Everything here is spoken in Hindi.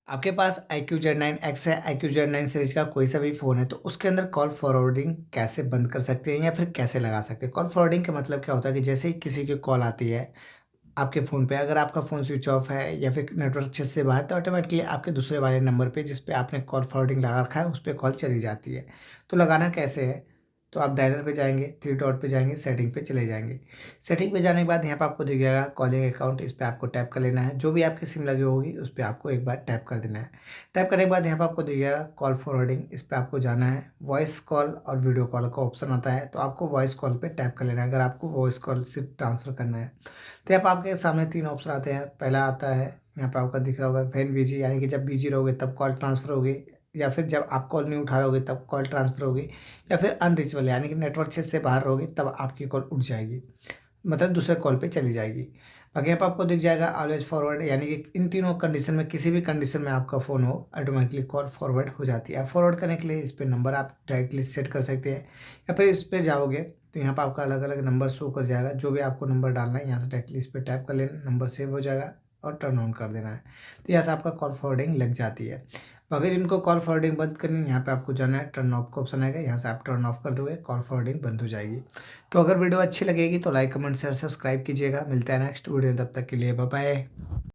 आपके पास iQOO Z9X है, iQOO Z9 सीरीज़ का कोई सा भी फ़ोन है, तो उसके अंदर कॉल फॉरवर्डिंग कैसे बंद कर सकते हैं या फिर कैसे लगा सकते हैं? कॉल फॉरवर्डिंग का मतलब क्या होता है कि जैसे ही किसी की कॉल आती है आपके फ़ोन पे, अगर आपका फ़ोन स्विच ऑफ है या फिर नेटवर्क अच्छे से बाहर है, तो ऑटोमेटिकली आपके दूसरे वाले नंबर पे जिस पे आपने कॉल फॉरवर्डिंग लगा रखा है, उस पे कॉल चली जाती है। तो लगाना कैसे है? तो आप डायलर पे जाएँगे, थ्री डॉट पे जाएँगे, सेटिंग पे चले जाएँगे। सेटिंग पे जाने के बाद यहाँ पे आपको दिख जाएगा कॉलिंग अकाउंट, इस पे आपको टैप कर लेना है। जो भी आपकी सिम लगी होगी, उस पे आपको एक बार टैप कर देना है। टैप करने के बाद यहाँ पे आपको दिख जाएगा कॉल फॉरवर्डिंग, इस पे आपको जाना है। वॉइस कॉल और वीडियो कॉल का ऑप्शन आता है, तो आपको वॉइस कॉल पे टैप कर लेना है, अगर आपको वॉइस कॉल सिर्फ ट्रांसफ़र करना है। तो यहाँ पे आपके सामने 3 ऑप्शन आते हैं। पहला आता है, यहाँ पे आपका दिख रहा होगा व्हेन बिज़ी, यानी कि जब बिज़ी रहोगे तब कॉल ट्रांसफ़र होगी, या फिर जब आप कॉल नहीं उठा रहे होगे तब कॉल ट्रांसफ़र होगी, या फिर अनरीचेबल, यानी कि नेटवर्क से बाहर रहोगे तब आपकी कॉल उठ जाएगी, मतलब दूसरे कॉल पे चली जाएगी। बाकी यहाँ पे आपको दिख जाएगा ऑलवेज फॉरवर्ड, यानी कि इन तीनों कंडीशन में किसी भी कंडीशन में आपका फ़ोन हो, ऑटोमेटिकली कॉल फॉरवर्ड हो जाती है। फॉरवर्ड करने के लिए इस पे नंबर आप डायरेक्टली सेट कर सकते हैं, या फिर इस पे जाओगे तो यहाँ पे आपका अलग-अलग नंबर शो कर जाएगा। जो भी आपको नंबर डालना है, यहाँ से डायरेक्टली इस पे टैप कर लेना, नंबर सेव हो जाएगा और टर्न ऑन कर देना है। तो यहाँ से आपका कॉल फॉरवर्डिंग लग जाती है। बाकी जिनको कॉल फॉरवर्डिंग बंद करनी है, यहाँ पे आपको जाना है, टर्न ऑफ का ऑप्शन आएगा, यहाँ से आप टर्न ऑफ कर दोगे, कॉल फॉरवर्डिंग बंद हो जाएगी। तो अगर वीडियो अच्छी लगेगी तो लाइक, कमेंट, शेयर, सब्सक्राइब कीजिएगा। मिलता है नेक्स्ट वीडियो, तब तक के लिए बाय बाय।